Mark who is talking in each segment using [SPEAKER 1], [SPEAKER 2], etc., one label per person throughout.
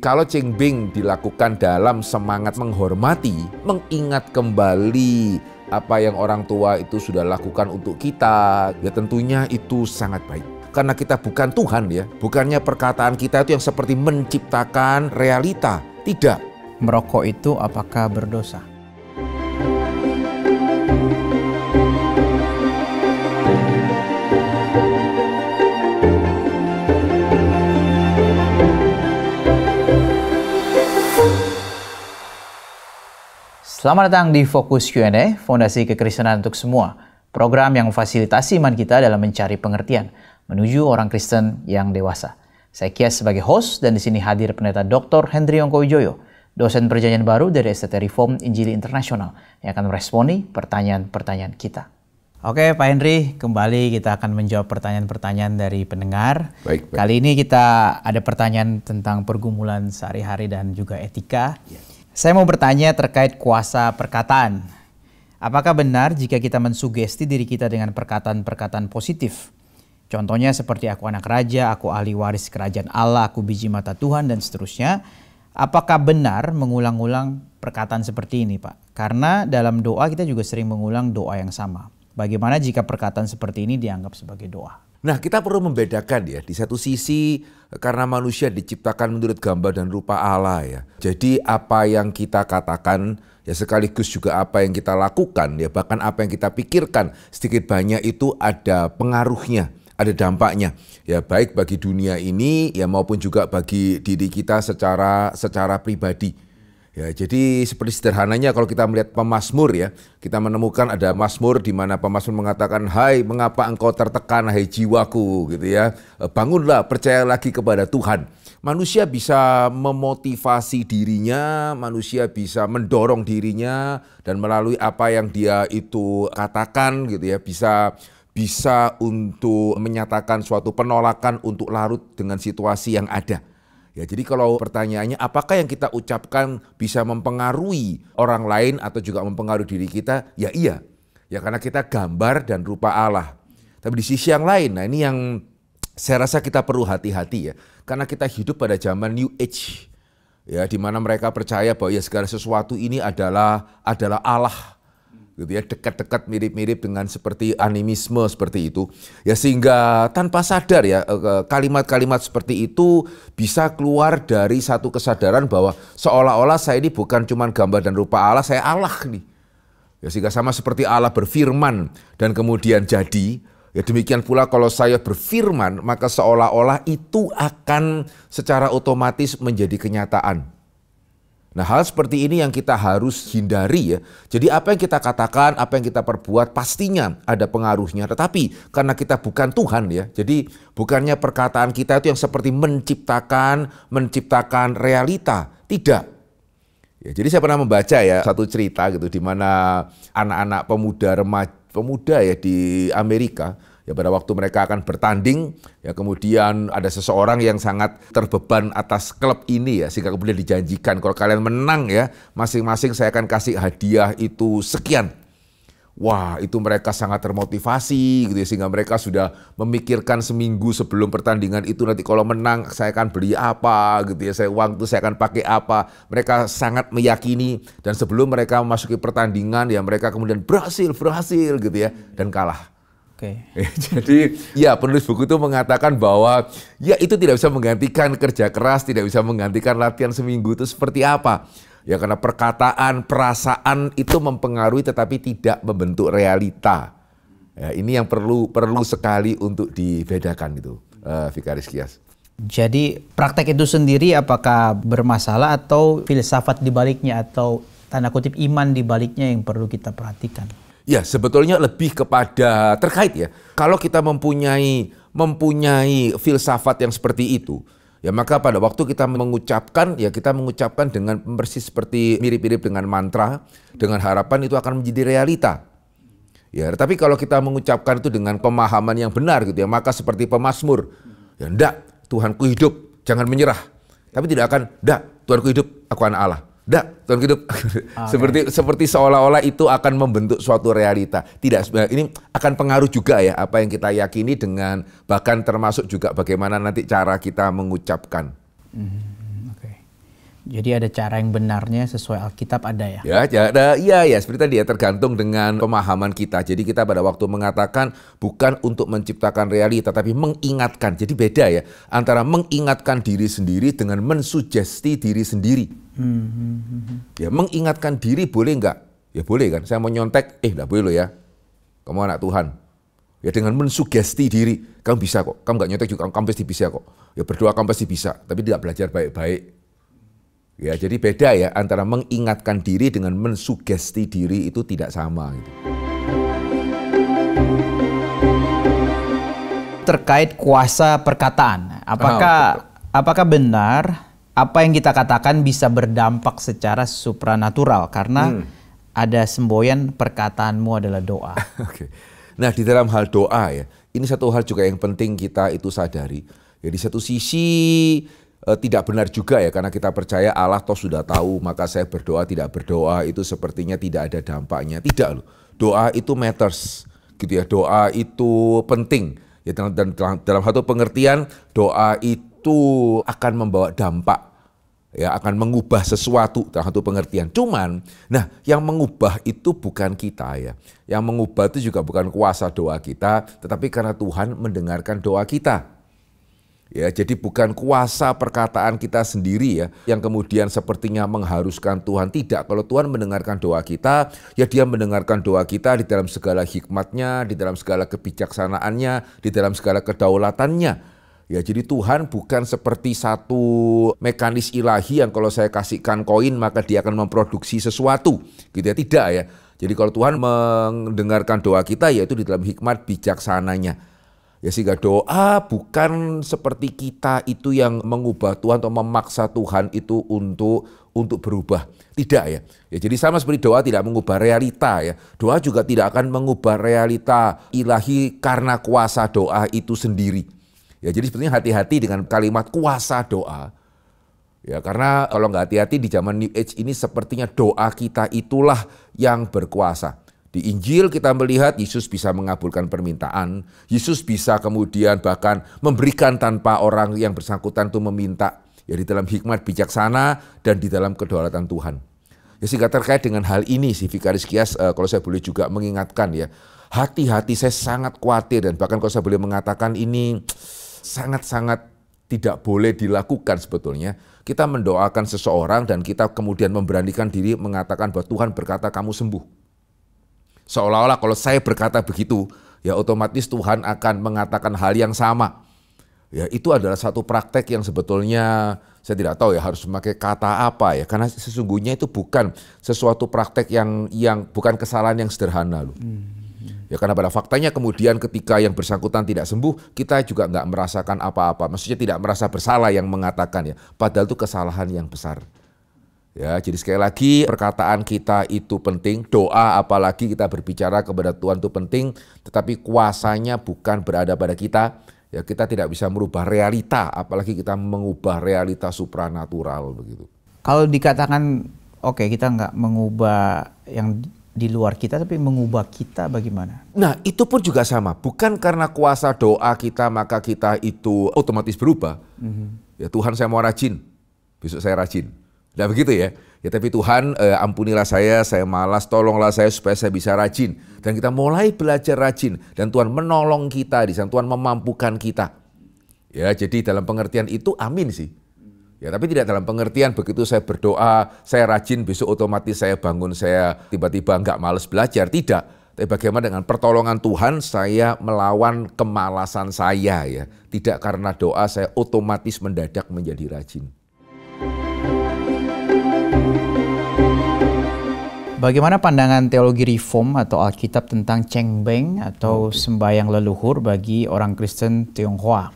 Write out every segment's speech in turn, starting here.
[SPEAKER 1] Kalau Qingming dilakukan dalam semangat menghormati, mengingat kembali apa yang orang tua itu sudah lakukan untuk kita, ya tentunya itu sangat baik. Karena kita bukan Tuhan ya, bukannya perkataan kita itu yang seperti menciptakan realita, tidak.
[SPEAKER 2] Merokok itu apakah berdosa? Selamat datang di Fokus Q&A, Fondasi Kekristenan untuk Semua. Program yang memfasilitasi iman kita dalam mencari pengertian menuju orang Kristen yang dewasa. Saya Kias sebagai host dan di sini hadir Pendeta Dr. Hendry Ongkowijoyo, dosen Perjanjian Baru dari STT Reform Injili Internasional yang akan meresponi pertanyaan-pertanyaan kita. Oke Pak Henry, kembali kita akan menjawab pertanyaan-pertanyaan dari pendengar.
[SPEAKER 1] Baik.
[SPEAKER 2] Kali ini kita ada pertanyaan tentang pergumulan sehari-hari dan juga etika. Saya mau bertanya terkait kuasa perkataan. Apakah benar jika kita mensugesti diri kita dengan perkataan-perkataan positif? Contohnya seperti aku anak raja, aku ahli waris kerajaan Allah, aku biji mata Tuhan, dan seterusnya. Apakah benar mengulang-ulang perkataan seperti ini, Pak? Karena dalam doa kita juga sering mengulang doa yang sama. Bagaimana jika perkataan seperti ini dianggap sebagai doa?
[SPEAKER 1] Nah, kita perlu membedakan ya. Di satu sisi karena manusia diciptakan menurut gambar dan rupa Allah ya. Jadi apa yang kita katakan ya sekaligus juga apa yang kita lakukan ya, bahkan apa yang kita pikirkan sedikit banyak itu ada pengaruhnya, ada dampaknya. Ya baik bagi dunia ini ya maupun juga bagi diri kita secara pribadi. Ya, jadi seperti sederhananya kalau kita melihat pemazmur ya, kita menemukan ada mazmur di mana pemazmur mengatakan, "Hai, mengapa engkau tertekan, hai jiwaku," gitu ya. Bangunlah, percaya lagi kepada Tuhan. Manusia bisa memotivasi dirinya, manusia bisa mendorong dirinya dan melalui apa yang dia itu katakan gitu ya, bisa untuk menyatakan suatu penolakan untuk larut dengan situasi yang ada. Ya, jadi kalau pertanyaannya apakah yang kita ucapkan bisa mempengaruhi orang lain atau juga mempengaruhi diri kita? Ya iya. Ya karena kita gambar dan rupa Allah. Tapi di sisi yang lain, nah ini yang saya rasa kita perlu hati-hati ya. Karena kita hidup pada zaman New Age. Ya, di mana mereka percaya bahwa ya segala sesuatu ini adalah Allah. Gitu ya, dekat-dekat mirip-mirip dengan seperti animisme seperti itu ya, sehingga tanpa sadar ya kalimat-kalimat seperti itu bisa keluar dari satu kesadaran bahwa seolah-olah saya ini bukan cuma gambar dan rupa Allah, saya Allah nih ya, sehingga sama seperti Allah berfirman dan kemudian jadi ya, demikian pula kalau saya berfirman maka seolah-olah itu akan secara otomatis menjadi kenyataan. Nah, hal seperti ini yang kita harus hindari ya. Jadi apa yang kita katakan, apa yang kita perbuat pastinya ada pengaruhnya. Tetapi karena kita bukan Tuhan ya, jadi bukannya perkataan kita itu yang seperti menciptakan realita. Tidak. Ya, jadi saya pernah membaca ya satu cerita gitu di mana anak-anak pemuda ya di Amerika ya, pada waktu mereka akan bertanding ya, kemudian ada seseorang yang sangat terbeban atas klub ini ya, sehingga kemudian dijanjikan kalau kalian menang ya masing-masing saya akan kasih hadiah itu sekian. Wah, itu mereka sangat termotivasi gitu ya, sehingga mereka sudah memikirkan seminggu sebelum pertandingan itu nanti kalau menang saya akan beli apa gitu ya, uang itu saya akan pakai apa. Mereka sangat meyakini dan sebelum mereka memasuki pertandingan ya mereka kemudian berhasil gitu ya dan kalah.
[SPEAKER 2] Oke.
[SPEAKER 1] Jadi ya penulis buku itu mengatakan bahwa ya itu tidak bisa menggantikan kerja keras, tidak bisa menggantikan latihan seminggu itu seperti apa. Ya karena perkataan, perasaan itu mempengaruhi tetapi tidak membentuk realita. Ya, ini yang perlu sekali untuk dibedakan itu, Vikaris Kias.
[SPEAKER 2] Jadi praktek itu sendiri apakah bermasalah atau filsafat di baliknya atau tanda kutip iman di baliknya yang perlu kita perhatikan?
[SPEAKER 1] Ya, sebetulnya lebih kepada terkait ya. Kalau kita mempunyai filsafat yang seperti itu, ya maka pada waktu kita mengucapkan, ya kita mengucapkan dengan persis seperti mirip-mirip dengan mantra, dengan harapan itu akan menjadi realita. Ya, tapi kalau kita mengucapkan itu dengan pemahaman yang benar gitu ya, maka seperti pemazmur, ya enggak, Tuhanku hidup, jangan menyerah. Tapi tidak akan, enggak, Tuhanku hidup, aku anak Allah. Dak, Tuhan hidup. Seperti seolah-olah itu akan membentuk suatu realita. Tidak, ini akan pengaruh juga ya apa yang kita yakini dengan bahkan termasuk juga bagaimana nanti cara kita mengucapkan.
[SPEAKER 2] Jadi ada cara yang benarnya sesuai Alkitab ada ya?
[SPEAKER 1] Iya, seperti tadi ya, tergantung dengan pemahaman kita. Jadi kita pada waktu mengatakan bukan untuk menciptakan realita, tapi mengingatkan. Jadi beda ya, antara mengingatkan diri sendiri dengan mensugesti diri sendiri. Ya, mengingatkan diri boleh nggak? Ya boleh kan, saya mau nyontek, nggak boleh loh ya. Kamu anak Tuhan. Ya dengan mensugesti diri, kamu bisa kok, kamu nggak nyontek juga, kamu pasti bisa kok. Ya berdoa kamu pasti bisa, tapi tidak belajar baik-baik. Ya, jadi beda ya antara mengingatkan diri dengan mensugesti diri, itu tidak sama gitu.
[SPEAKER 2] Terkait kuasa perkataan, apakah benar apa yang kita katakan bisa berdampak secara supranatural karena ada semboyan perkataanmu adalah doa?
[SPEAKER 1] Oke. Nah, di dalam hal doa ya, ini satu hal juga yang penting kita itu sadari. Ya, di satu sisi tidak benar juga ya, karena kita percaya Allah toh sudah tahu, maka saya berdoa tidak berdoa itu sepertinya tidak ada dampaknya. Tidak loh, doa itu matters gitu ya, doa itu penting ya, dan dalam satu pengertian doa itu akan membawa dampak ya, akan mengubah sesuatu dalam satu pengertian. Cuman, nah yang mengubah itu bukan kita ya, yang mengubah itu juga bukan kuasa doa kita, tetapi karena Tuhan mendengarkan doa kita. Ya, jadi bukan kuasa perkataan kita sendiri ya yang kemudian sepertinya mengharuskan Tuhan. Tidak, kalau Tuhan mendengarkan doa kita, ya Dia mendengarkan doa kita di dalam segala hikmatnya, di dalam segala kebijaksanaannya, di dalam segala kedaulatannya. Ya, jadi Tuhan bukan seperti satu mekanis ilahi yang kalau saya kasihkan koin maka Dia akan memproduksi sesuatu, gitu ya. Tidak ya. Jadi kalau Tuhan mendengarkan doa kita, yaitu di dalam hikmat bijaksananya. Ya, sehingga doa bukan seperti kita itu yang mengubah Tuhan atau memaksa Tuhan itu untuk berubah. Tidak ya. Ya, jadi sama seperti doa tidak mengubah realita ya. Doa juga tidak akan mengubah realita ilahi karena kuasa doa itu sendiri. Ya, jadi sebetulnya hati-hati dengan kalimat kuasa doa. Ya, karena kalau nggak hati-hati di zaman New Age ini sepertinya doa kita itulah yang berkuasa. Di Injil kita melihat Yesus bisa mengabulkan permintaan, Yesus bisa kemudian bahkan memberikan tanpa orang yang bersangkutan itu meminta, ya di dalam hikmat bijaksana dan di dalam kedaulatan Tuhan. Ya, sehingga terkait dengan hal ini si Vikaris Kias, kalau saya boleh juga mengingatkan ya, hati-hati, saya sangat khawatir dan bahkan kalau saya boleh mengatakan ini sangat-sangat tidak boleh dilakukan sebetulnya. Kita mendoakan seseorang dan kita kemudian memberanikan diri mengatakan bahwa Tuhan berkata kamu sembuh. Seolah-olah kalau saya berkata begitu, ya otomatis Tuhan akan mengatakan hal yang sama. Ya, itu adalah satu praktek yang sebetulnya saya tidak tahu ya harus memakai kata apa ya, karena sesungguhnya itu bukan sesuatu praktek yang bukan kesalahan yang sederhana loh. Ya, karena pada faktanya kemudian ketika yang bersangkutan tidak sembuh, kita juga nggak merasakan apa-apa. Maksudnya tidak merasa bersalah yang mengatakan ya, padahal itu kesalahan yang besar. Ya, jadi sekali lagi perkataan kita itu penting, doa apalagi kita berbicara kepada Tuhan itu penting, tetapi kuasanya bukan berada pada kita. Ya, kita tidak bisa merubah realita, apalagi kita mengubah realita supranatural begitu.
[SPEAKER 2] Kalau dikatakan oke, kita nggak mengubah yang di luar kita, tapi mengubah kita bagaimana?
[SPEAKER 1] Nah, itu pun juga sama, bukan karena kuasa doa kita maka kita itu otomatis berubah. Ya, Tuhan saya mau rajin, besok saya rajin. Nah begitu ya. Ya tapi Tuhan ampunilah saya malas, tolonglah saya supaya saya bisa rajin. Dan kita mulai belajar rajin. Dan Tuhan menolong kita, di sana Tuhan memampukan kita. Ya, jadi dalam pengertian itu amin sih. Ya, tapi tidak dalam pengertian begitu saya berdoa, saya rajin, besok otomatis saya bangun, saya tiba-tiba nggak malas belajar. Tidak. Tapi bagaimana dengan pertolongan Tuhan saya melawan kemalasan saya ya. Tidak karena doa saya otomatis mendadak menjadi rajin.
[SPEAKER 2] Bagaimana pandangan teologi reform atau Alkitab tentang cengbeng atau sembahyang leluhur bagi orang Kristen Tionghoa?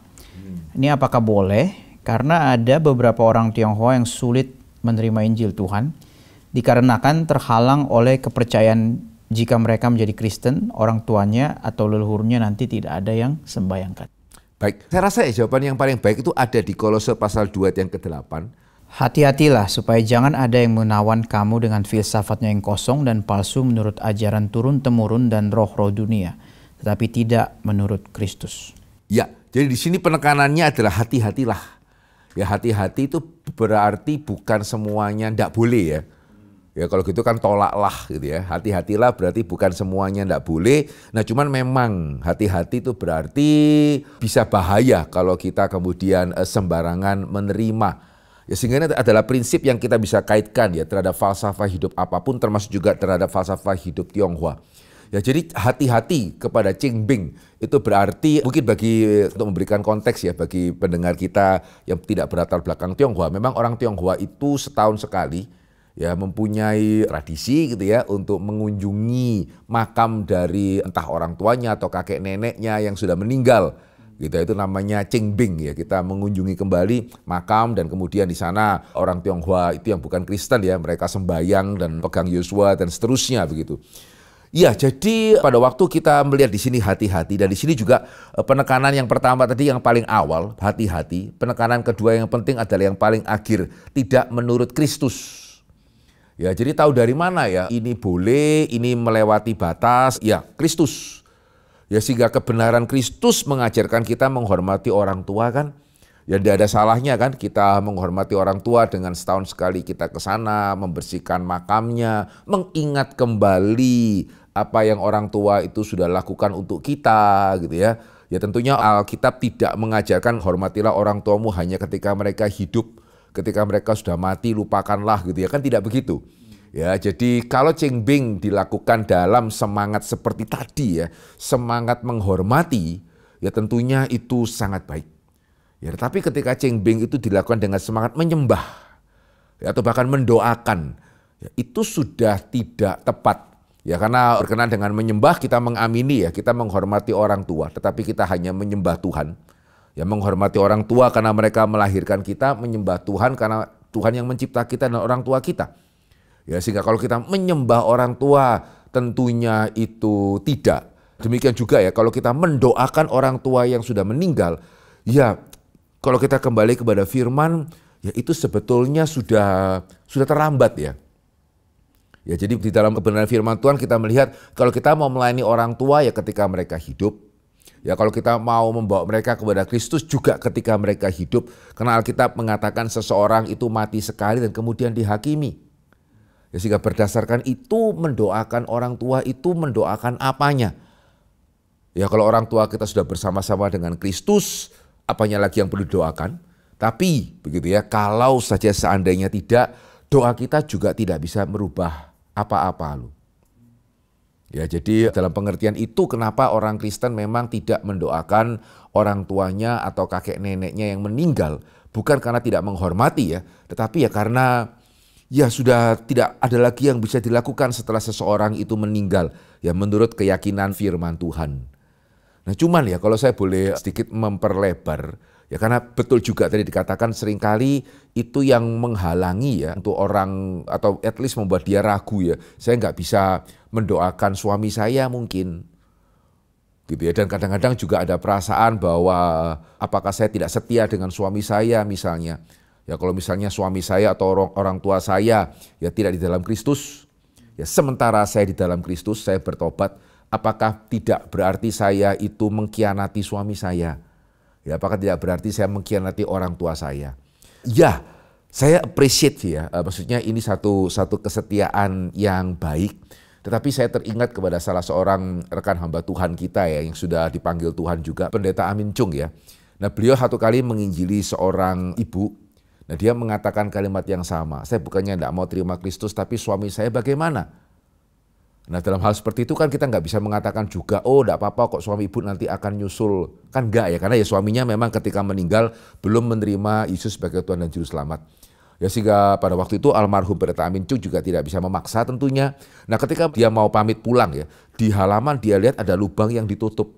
[SPEAKER 2] Ini apakah boleh? Karena ada beberapa orang Tionghoa yang sulit menerima Injil Tuhan dikarenakan terhalang oleh kepercayaan jika mereka menjadi Kristen, orang tuanya atau leluhurnya nanti tidak ada yang sembahyangkan.
[SPEAKER 1] Baik, saya rasa jawaban yang paling baik itu ada di Kolose pasal 2 yang ke-8.
[SPEAKER 2] Hati-hatilah supaya jangan ada yang menawan kamu dengan filsafatnya yang kosong dan palsu menurut ajaran turun-temurun dan roh-roh dunia, tetapi tidak menurut Kristus.
[SPEAKER 1] Ya, jadi di sini penekanannya adalah hati-hatilah. Ya hati-hati itu berarti bukan semuanya ndak boleh ya. Ya kalau gitu kan tolaklah gitu ya. Hati-hatilah berarti bukan semuanya ndak boleh. Nah cuman memang hati-hati itu berarti bisa bahaya kalau kita kemudian sembarangan menerima. Ya sehingga ini adalah prinsip yang kita bisa kaitkan ya terhadap falsafah hidup apapun termasuk juga terhadap falsafah hidup Tionghoa. Ya jadi hati-hati kepada Qingming itu berarti mungkin bagi untuk memberikan konteks ya bagi pendengar kita yang tidak berlatar belakang Tionghoa. Memang orang Tionghoa itu setahun sekali ya mempunyai tradisi gitu ya untuk mengunjungi makam dari entah orang tuanya atau kakek neneknya yang sudah meninggal. Gitu itu namanya Qingming ya. Kita mengunjungi kembali makam dan kemudian di sana orang Tionghoa itu yang bukan Kristen ya, mereka sembahyang dan pegang Yosua dan seterusnya begitu. Ya, jadi pada waktu kita melihat di sini hati-hati dan di sini juga penekanan yang pertama tadi yang paling awal hati-hati, penekanan kedua yang penting adalah yang paling akhir tidak menurut Kristus. Ya, jadi tahu dari mana ya ini boleh, ini melewati batas, ya Kristus. Ya sehingga kebenaran Kristus mengajarkan kita menghormati orang tua kan. Ya tidak ada salahnya kan kita menghormati orang tua dengan setahun sekali kita ke sana, membersihkan makamnya, mengingat kembali apa yang orang tua itu sudah lakukan untuk kita gitu ya. Ya tentunya Alkitab tidak mengajarkan hormatilah orang tuamu hanya ketika mereka hidup, ketika mereka sudah mati lupakanlah gitu ya, kan tidak begitu. Ya, jadi kalau Qingming dilakukan dalam semangat seperti tadi ya, semangat menghormati, ya tentunya itu sangat baik. Ya, tapi ketika Qingming itu dilakukan dengan semangat menyembah ya, atau bahkan mendoakan, ya, itu sudah tidak tepat. Ya karena berkenaan dengan menyembah kita mengamini ya, kita menghormati orang tua, tetapi kita hanya menyembah Tuhan. Ya menghormati orang tua karena mereka melahirkan kita, menyembah Tuhan karena Tuhan yang mencipta kita dan orang tua kita. Ya sehingga kalau kita menyembah orang tua tentunya itu tidak. Demikian juga ya kalau kita mendoakan orang tua yang sudah meninggal, ya kalau kita kembali kepada firman, ya itu sebetulnya sudah terlambat ya. Ya jadi di dalam kebenaran firman Tuhan kita melihat kalau kita mau melayani orang tua ya ketika mereka hidup. Ya kalau kita mau membawa mereka kepada Kristus juga ketika mereka hidup. Karena Alkitab mengatakan seseorang itu mati sekali dan kemudian dihakimi. Ya sehingga berdasarkan itu mendoakan orang tua itu mendoakan apanya? Ya kalau orang tua kita sudah bersama-sama dengan Kristus, apanya lagi yang perlu didoakan? Tapi begitu ya, kalau saja seandainya tidak, doa kita juga tidak bisa merubah apa-apa loh. Ya jadi dalam pengertian itu kenapa orang Kristen memang tidak mendoakan orang tuanya atau kakek neneknya yang meninggal. Bukan karena tidak menghormati ya, tetapi ya karena ya sudah tidak ada lagi yang bisa dilakukan setelah seseorang itu meninggal. Ya menurut keyakinan firman Tuhan. Nah cuman ya kalau saya boleh sedikit memperlebar, ya karena betul juga tadi dikatakan seringkali itu yang menghalangi ya untuk orang atau at least membuat dia ragu ya. Saya nggak bisa mendoakan suami saya mungkin. Gitu ya. Dan kadang-kadang juga ada perasaan bahwa apakah saya tidak setia dengan suami saya misalnya. Ya kalau misalnya suami saya atau orang tua saya ya tidak di dalam Kristus. Ya sementara saya di dalam Kristus, saya bertobat. Apakah tidak berarti saya itu mengkhianati suami saya? Ya, apakah tidak berarti saya mengkhianati orang tua saya? Ya, saya appreciate ya. Maksudnya ini satu kesetiaan yang baik. Tetapi saya teringat kepada salah seorang rekan hamba Tuhan kita ya yang sudah dipanggil Tuhan juga, Pendeta Amin Chung ya. Nah, beliau satu kali menginjili seorang ibu. Nah, dia mengatakan kalimat yang sama. Saya bukannya tidak mau terima Kristus, tapi suami saya bagaimana? Nah dalam hal seperti itu kan kita nggak bisa mengatakan juga, oh enggak apa-apa kok suami ibu nanti akan nyusul. Kan enggak ya, karena ya suaminya memang ketika meninggal belum menerima Yesus sebagai Tuhan dan Juru Selamat. Ya sehingga pada waktu itu almarhum Pendeta Amin Chung juga tidak bisa memaksa tentunya. Nah ketika dia mau pamit pulang ya, di halaman dia lihat ada lubang yang ditutup.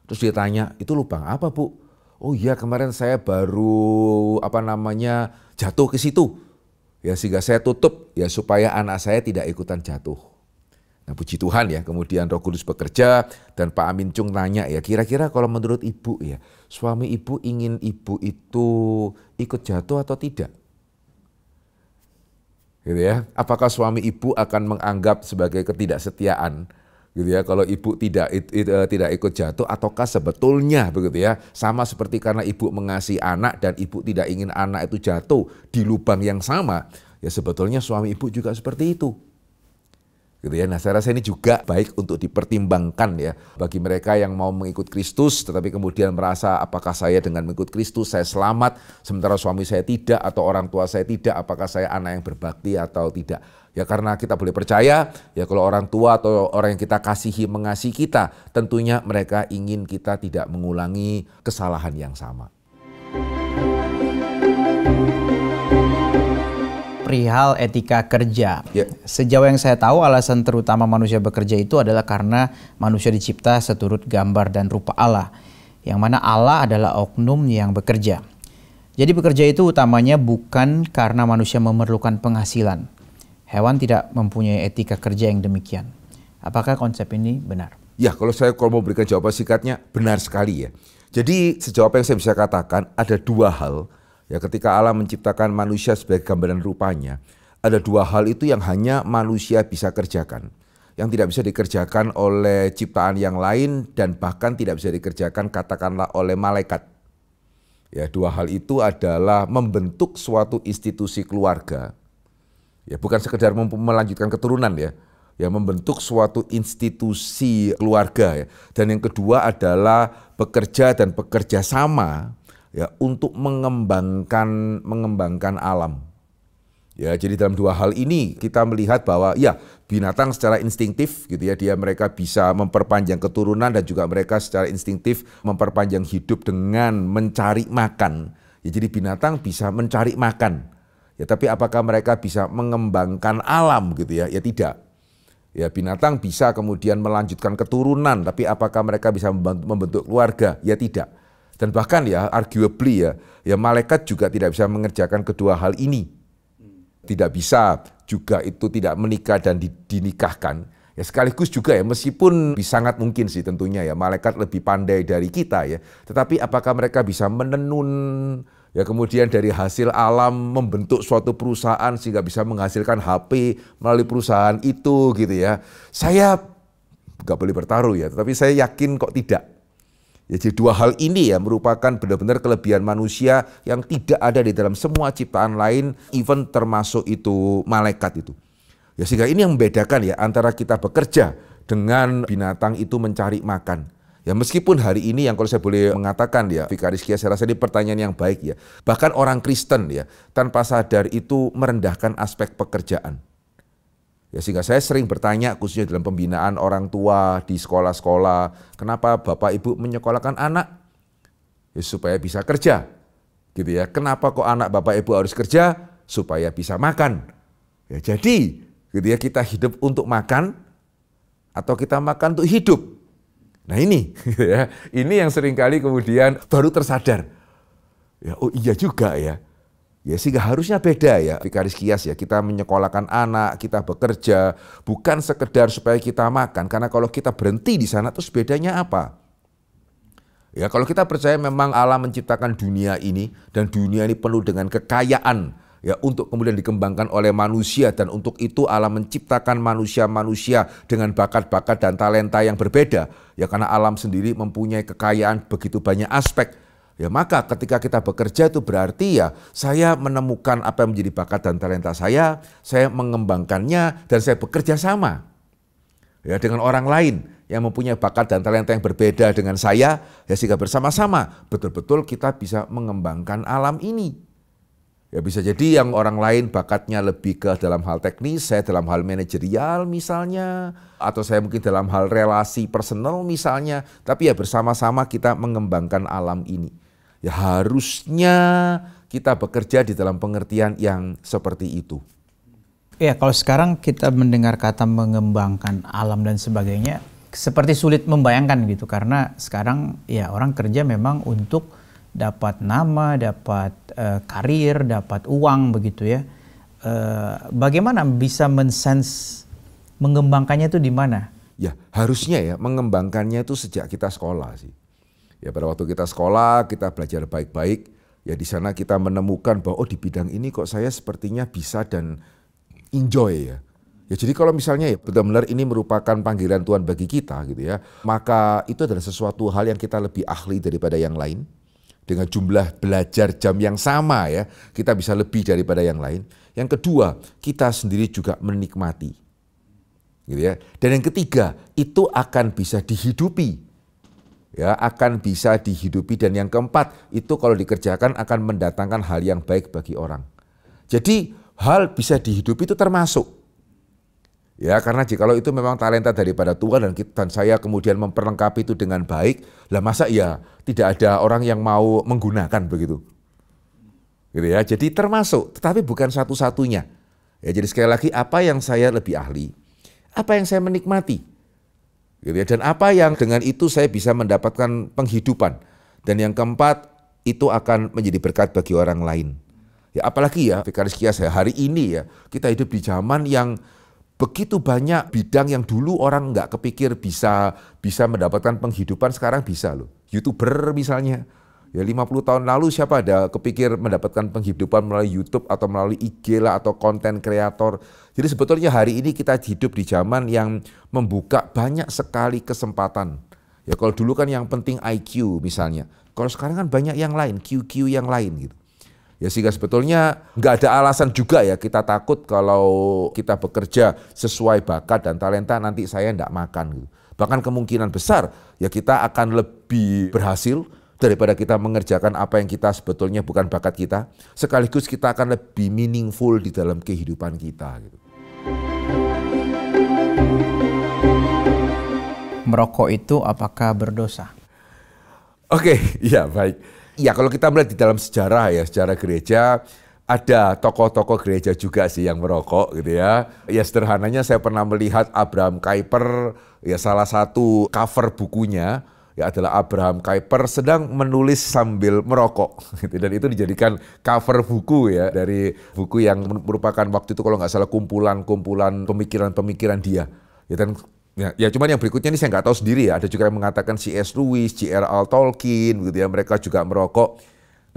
[SPEAKER 1] Terus dia tanya, itu lubang apa Bu? Oh iya kemarin saya baru jatuh ke situ. Ya sehingga saya tutup ya supaya anak saya tidak ikutan jatuh. Nah puji Tuhan ya, kemudian Roh Kudus bekerja dan Pak Amin Chung nanya ya, kira-kira kalau menurut ibu ya, suami ibu ingin ibu itu ikut jatuh atau tidak? Gitu ya, apakah suami ibu akan menganggap sebagai ketidaksetiaan gitu ya. Kalau ibu tidak ikut jatuh, ataukah sebetulnya begitu ya, sama seperti karena ibu mengasihi anak dan ibu tidak ingin anak itu jatuh di lubang yang sama, ya sebetulnya suami ibu juga seperti itu. Gitu ya. Nah, saya rasa ini juga baik untuk dipertimbangkan ya bagi mereka yang mau mengikut Kristus tetapi kemudian merasa apakah saya dengan mengikut Kristus saya selamat sementara suami saya tidak atau orang tua saya tidak, apakah saya anak yang berbakti atau tidak. Ya karena kita boleh percaya ya kalau orang tua atau orang yang kita kasihi mengasihi kita, tentunya mereka ingin kita tidak mengulangi kesalahan yang sama.
[SPEAKER 2] Perihal etika kerja.
[SPEAKER 1] Ya.
[SPEAKER 2] Sejauh yang saya tahu alasan terutama manusia bekerja itu adalah karena manusia dicipta seturut gambar dan rupa Allah. Yang mana Allah adalah oknum yang bekerja. Jadi bekerja itu utamanya bukan karena manusia memerlukan penghasilan. Hewan tidak mempunyai etika kerja yang demikian. Apakah konsep ini benar?
[SPEAKER 1] Ya, kalau mau berikan jawaban singkatnya, benar sekali ya. Jadi sejauh apa yang saya bisa katakan, ada dua hal. Ya, ketika Allah menciptakan manusia sebagai gambaran rupanya, ada dua hal itu yang hanya manusia bisa kerjakan. Yang tidak bisa dikerjakan oleh ciptaan yang lain dan bahkan tidak bisa dikerjakan katakanlah oleh malaikat. Ya, dua hal itu adalah membentuk suatu institusi keluarga. Ya, bukan sekedar melanjutkan keturunan ya. Ya, membentuk suatu institusi keluarga ya. Dan yang kedua adalah bekerja dan bekerja sama ya untuk mengembangkan alam. Ya, jadi dalam dua hal ini kita melihat bahwa ya binatang secara instingtif gitu ya, mereka bisa memperpanjang keturunan dan juga mereka secara instingtif memperpanjang hidup dengan mencari makan. Ya, jadi binatang bisa mencari makan. Ya, tapi apakah mereka bisa mengembangkan alam gitu ya? Ya tidak. Ya, binatang bisa kemudian melanjutkan keturunan, tapi apakah mereka bisa membentuk keluarga? Ya tidak. Dan bahkan ya arguably ya malaikat juga tidak bisa mengerjakan kedua hal ini. Tidak bisa juga itu tidak menikah dan dinikahkan. Ya sekaligus juga ya meskipun sangat mungkin sih tentunya ya malaikat lebih pandai dari kita ya. Tetapi apakah mereka bisa menenun ya kemudian dari hasil alam membentuk suatu perusahaan sehingga bisa menghasilkan HP melalui perusahaan itu gitu ya. Saya nggak boleh bertaruh ya, tetapi saya yakin kok tidak. Ya, jadi dua hal ini ya merupakan benar-benar kelebihan manusia yang tidak ada di dalam semua ciptaan lain, even termasuk itu malaikat itu. Ya sehingga ini yang membedakan ya antara kita bekerja dengan binatang itu mencari makan. Ya meskipun hari ini yang kalau saya boleh mengatakan ya, Vikaris Kia, saya rasa ini pertanyaan yang baik ya. Bahkan orang Kristen ya tanpa sadar itu merendahkan aspek pekerjaan. Ya sehingga saya sering bertanya khususnya dalam pembinaan orang tua di sekolah-sekolah, kenapa Bapak Ibu menyekolahkan anak? Ya supaya bisa kerja. Gitu ya. Kenapa kok anak Bapak Ibu harus kerja? Supaya bisa makan. Ya jadi, gitu ya, kita hidup untuk makan atau kita makan untuk hidup. Nah ini gitu ya. Ini yang seringkali kemudian baru tersadar. Ya, oh iya juga ya. Ya sehingga harusnya beda ya, Vikaris Kias ya, kita menyekolahkan anak, kita bekerja, bukan sekedar supaya kita makan, karena kalau kita berhenti di sana terus bedanya apa? Ya kalau kita percaya memang Allah menciptakan dunia ini, dan dunia ini penuh dengan kekayaan, ya untuk kemudian dikembangkan oleh manusia, dan untuk itu Allah menciptakan manusia-manusia dengan bakat-bakat dan talenta yang berbeda, ya karena alam sendiri mempunyai kekayaan begitu banyak aspek. Ya maka ketika kita bekerja itu berarti ya saya menemukan apa yang menjadi bakat dan talenta saya mengembangkannya dan saya bekerja sama ya dengan orang lain yang mempunyai bakat dan talenta yang berbeda dengan saya ya sehingga bersama-sama betul-betul kita bisa mengembangkan alam ini. Ya bisa jadi yang orang lain bakatnya lebih ke dalam hal teknis, saya dalam hal manajerial misalnya, atau saya mungkin dalam hal relasi personal misalnya, tapi ya bersama-sama kita mengembangkan alam ini. Ya harusnya kita bekerja di dalam pengertian yang seperti itu.
[SPEAKER 2] Ya kalau sekarang kita mendengar kata mengembangkan alam dan sebagainya, seperti sulit membayangkan gitu, karena sekarang ya orang kerja memang untuk dapat nama, dapat karir, dapat uang begitu ya. Bagaimana bisa mensense mengembangkannya itu di mana?
[SPEAKER 1] Ya harusnya ya mengembangkannya itu sejak kita sekolah sih. Ya pada waktu kita sekolah kita belajar baik-baik. Ya di sana kita menemukan bahwa oh di bidang ini kok saya sepertinya bisa dan enjoy ya. Ya, jadi kalau misalnya ya benar-benar ini merupakan panggilan Tuhan bagi kita gitu ya, maka itu adalah sesuatu hal yang kita lebih ahli daripada yang lain. Dengan jumlah belajar jam yang sama ya, kita bisa lebih daripada yang lain. Yang kedua, kita sendiri juga menikmati. Gitu ya. Dan yang ketiga, itu akan bisa dihidupi. Ya, akan bisa dihidupi. Dan yang keempat, itu kalau dikerjakan akan mendatangkan hal yang baik bagi orang. Jadi hal bisa dihidupi itu termasuk. Ya, karena jikalau itu memang talenta daripada Tuhan dan saya kemudian memperlengkapi itu dengan baik, lah masa ya tidak ada orang yang mau menggunakan begitu. Gitu ya. Jadi termasuk, tetapi bukan satu-satunya. Ya, jadi sekali lagi apa yang saya lebih ahli, apa yang saya menikmati. Gitu ya. Dan apa yang dengan itu saya bisa mendapatkan penghidupan. Dan yang keempat, itu akan menjadi berkat bagi orang lain. Ya, apalagi ya, Vikaris Kias ya, hari ini ya, kita hidup di zaman yang begitu banyak bidang yang dulu orang nggak kepikir bisa mendapatkan penghidupan, sekarang bisa loh. YouTuber misalnya, ya 50 tahun lalu siapa ada kepikir mendapatkan penghidupan melalui YouTube atau melalui IG lah atau konten kreator. Jadi sebetulnya hari ini kita hidup di zaman yang membuka banyak sekali kesempatan. Ya kalau dulu kan yang penting IQ misalnya, kalau sekarang kan banyak yang lain, QQ yang lain gitu. Ya sehingga sebetulnya nggak ada alasan juga ya kita takut kalau kita bekerja sesuai bakat dan talenta nanti saya nggak makan gitu. Bahkan kemungkinan besar ya kita akan lebih berhasil daripada kita mengerjakan apa yang kita sebetulnya bukan bakat kita. Sekaligus kita akan lebih meaningful di dalam kehidupan kita gitu.
[SPEAKER 2] Merokok itu apakah berdosa?
[SPEAKER 1] Oke, ya baik. Ya kalau kita melihat di dalam sejarah ya, sejarah gereja, ada tokoh-tokoh gereja juga sih yang merokok gitu ya. Ya sederhananya saya pernah melihat Abraham Kuyper, ya salah satu cover bukunya ya adalah Abraham Kuyper sedang menulis sambil merokok gitu. Dan itu dijadikan cover buku ya, dari buku yang merupakan waktu itu kalau nggak salah kumpulan pemikiran-pemikiran dia. Ya cuman yang berikutnya ini saya nggak tahu sendiri ya. Ada juga yang mengatakan C.S. Lewis, J.R.R. Tolkien gitu ya, mereka juga merokok.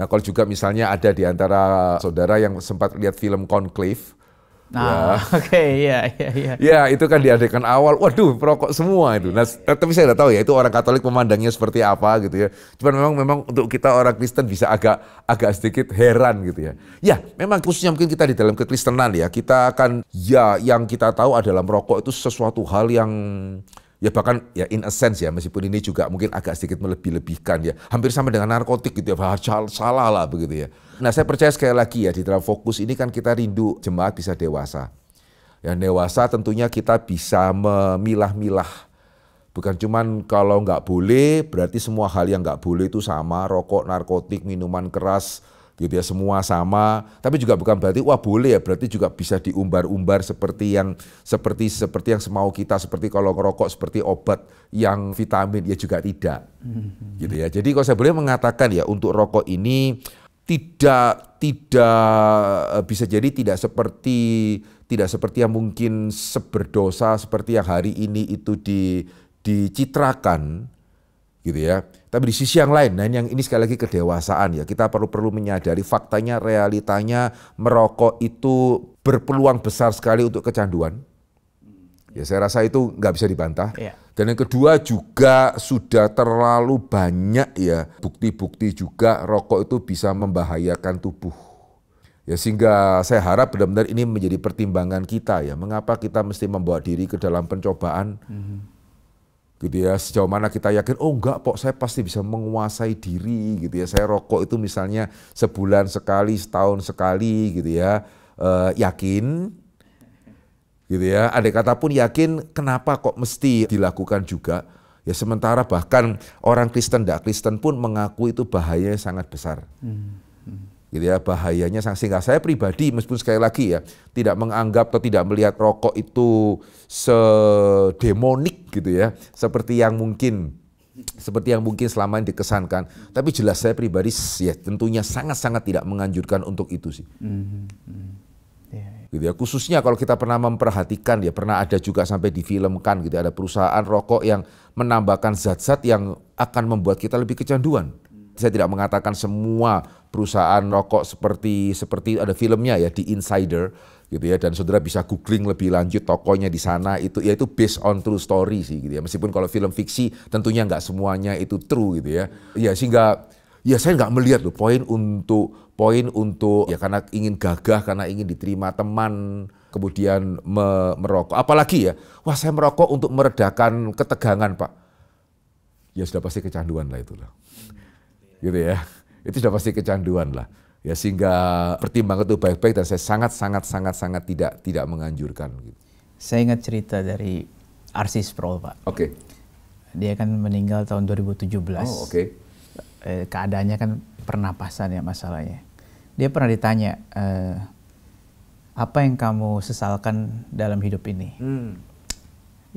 [SPEAKER 1] Nah kalau juga misalnya ada di antara saudara yang sempat lihat film Conclave.
[SPEAKER 2] Nah, oke, iya.
[SPEAKER 1] Ya itu kan diadakan awal, waduh perokok semua itu. Nah tapi saya nggak tahu ya itu orang Katolik memandangnya seperti apa gitu ya. Cuman memang untuk kita orang Kristen bisa agak sedikit heran gitu ya. Ya memang khususnya mungkin kita di dalam kekristenan ya, kita akan ya yang kita tahu adalah merokok itu sesuatu hal yang ya bahkan ya in a sense ya, meskipun ini juga mungkin agak sedikit melebih-lebihkan ya. Hampir sama dengan narkotik gitu ya, salah lah begitu ya. Nah saya percaya sekali lagi ya di dalam fokus ini kan kita rindu jemaat bisa dewasa. Yang dewasa tentunya kita bisa memilah-milah. Bukan cuman kalau nggak boleh berarti semua hal yang nggak boleh itu sama, rokok, narkotik, minuman keras gitu ya semua sama. Tapi juga bukan berarti wah boleh ya, berarti juga bisa diumbar-umbar seperti yang semau kita, seperti kalau ngerokok seperti obat yang vitamin ya juga tidak. Gitu ya. Jadi kalau saya boleh mengatakan ya untuk rokok ini tidak bisa jadi tidak seperti yang mungkin seberdosa seperti yang hari ini itu dicitrakan gitu ya. Tapi di sisi yang lain, nah yang ini sekali lagi kedewasaan ya. Kita perlu menyadari faktanya, realitanya merokok itu berpeluang besar sekali untuk kecanduan. Ya saya rasa itu nggak bisa dibantah.
[SPEAKER 2] Iya.
[SPEAKER 1] Dan yang kedua juga sudah terlalu banyak ya bukti-bukti juga rokok itu bisa membahayakan tubuh. Ya sehingga saya harap benar-benar ini menjadi pertimbangan kita ya. Mengapa kita mesti membawa diri ke dalam pencobaan? Gitu ya, sejauh mana kita yakin, oh enggak Pok, saya pasti bisa menguasai diri gitu ya. Saya rokok itu misalnya sebulan sekali, setahun sekali gitu ya. Yakin? Gitu ya, andai kata pun yakin, kenapa kok mesti dilakukan juga? Ya sementara bahkan orang Kristen, tidak Kristen pun mengaku itu bahayanya sangat besar. Gitu ya, bahayanya sehingga saya pribadi meskipun sekali lagi ya tidak menganggap atau tidak melihat rokok itu sedemonik gitu ya, seperti yang mungkin selama ini dikesankan. Tapi jelas saya pribadi ya tentunya sangat-sangat tidak menganjurkan untuk itu sih. Gitu ya, khususnya kalau kita pernah memperhatikan ya, pernah ada juga sampai difilmkan gitu, ada perusahaan rokok yang menambahkan zat-zat yang akan membuat kita lebih kecanduan. Saya tidak mengatakan semua perusahaan rokok seperti ada filmnya ya, The Insider gitu ya, dan saudara bisa googling lebih lanjut tokohnya di sana, itu ya itu based on true story sih gitu ya, meskipun kalau film fiksi tentunya nggak semuanya itu true gitu ya, ya sehingga ya saya nggak melihat loh poin untuk ya karena ingin gagah, karena ingin diterima teman, kemudian merokok, apalagi ya, wah saya merokok untuk meredakan ketegangan Pak, ya sudah pasti kecanduan lah itulah, gitu ya, itu sudah pasti kecanduan lah. Ya sehingga pertimbangan itu baik-baik dan saya sangat tidak menganjurkan. Gitu.
[SPEAKER 2] Saya ingat cerita dari R.C. Sproul, Pak.
[SPEAKER 1] Oke.
[SPEAKER 2] Dia kan meninggal tahun 2017.
[SPEAKER 1] Oh, oke.
[SPEAKER 2] Keadaannya kan pernapasan ya masalahnya. Dia pernah ditanya, apa yang kamu sesalkan dalam hidup ini?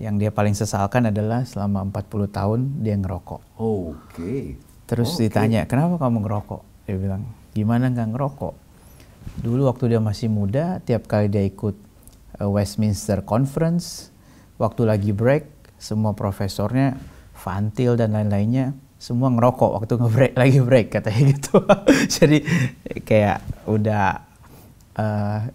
[SPEAKER 2] Yang dia paling sesalkan adalah selama 40 tahun dia ngerokok.
[SPEAKER 1] Oke.
[SPEAKER 2] Terus ditanya, kenapa kamu ngerokok? Dia bilang, gimana nggak ngerokok? Dulu waktu dia masih muda, tiap kali dia ikut Westminster Conference, waktu lagi break, semua profesornya, Van Til dan lain-lainnya, semua ngerokok waktu lagi break katanya gitu. Jadi kayak udah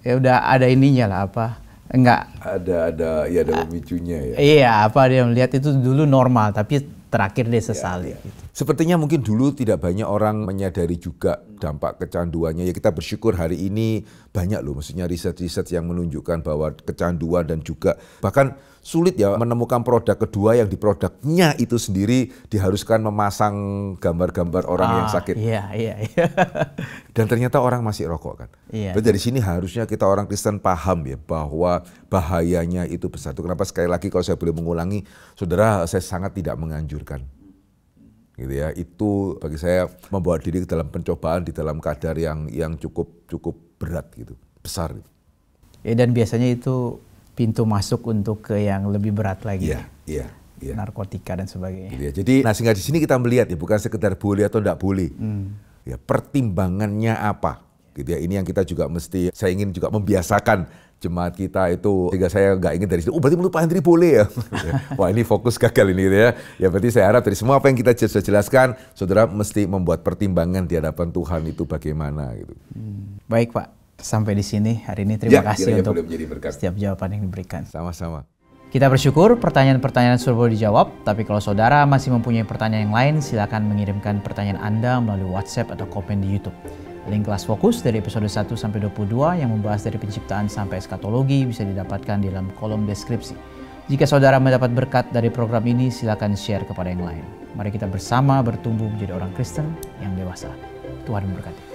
[SPEAKER 2] ya udah ada ininya lah apa? Enggak.
[SPEAKER 1] Ada pemicunya ya.
[SPEAKER 2] Iya, apa dia melihat itu dulu normal, tapi terakhir dia sesali.
[SPEAKER 1] Ya. Gitu. Sepertinya mungkin dulu tidak banyak orang menyadari juga dampak kecanduannya. Ya kita bersyukur hari ini banyak loh, maksudnya riset-riset yang menunjukkan bahwa kecanduan dan juga bahkan sulit ya menemukan produk kedua yang di produknya itu sendiri diharuskan memasang gambar-gambar orang yang sakit.
[SPEAKER 2] Iya.
[SPEAKER 1] Dan ternyata orang masih rokok kan.
[SPEAKER 2] Iya.
[SPEAKER 1] Dari sini harusnya kita orang Kristen paham ya bahwa bahayanya itu besar. Itu kenapa sekali lagi kalau saya boleh mengulangi, saudara, saya sangat tidak menganjurkan. Gitu ya, itu bagi saya membawa diri ke dalam pencobaan di dalam kadar yang cukup berat gitu, besar gitu.
[SPEAKER 2] Ya, dan biasanya itu pintu masuk untuk ke yang lebih berat lagi.
[SPEAKER 1] Iya.
[SPEAKER 2] Narkotika dan sebagainya.
[SPEAKER 1] Gitu ya. Jadi sehingga di sini kita melihat ya bukan sekedar boleh atau tidak boleh. Ya, pertimbangannya apa? Gitu ya. Ini yang kita juga mesti, saya ingin juga membiasakan jemaat kita itu, sehingga saya nggak ingin dari situ, berarti menurut Pak Hendri boleh ya. Wah ini fokus gagal ini gitu ya. Ya berarti saya harap dari semua apa yang kita sudah jelaskan, saudara mesti membuat pertimbangan di hadapan Tuhan itu bagaimana gitu.
[SPEAKER 2] Baik Pak, sampai di sini hari ini terima kasih untuk setiap jawaban yang diberikan.
[SPEAKER 1] Sama-sama.
[SPEAKER 2] Kita bersyukur pertanyaan-pertanyaan sudah boleh dijawab, tapi kalau saudara masih mempunyai pertanyaan yang lain, silakan mengirimkan pertanyaan Anda melalui WhatsApp atau komen di YouTube. Link kelas fokus dari episode 1 sampai 22 yang membahas dari penciptaan sampai eskatologi bisa didapatkan di dalam kolom deskripsi. Jika saudara mendapat berkat dari program ini, silakan share kepada yang lain. Mari kita bersama bertumbuh menjadi orang Kristen yang dewasa. Tuhan memberkati.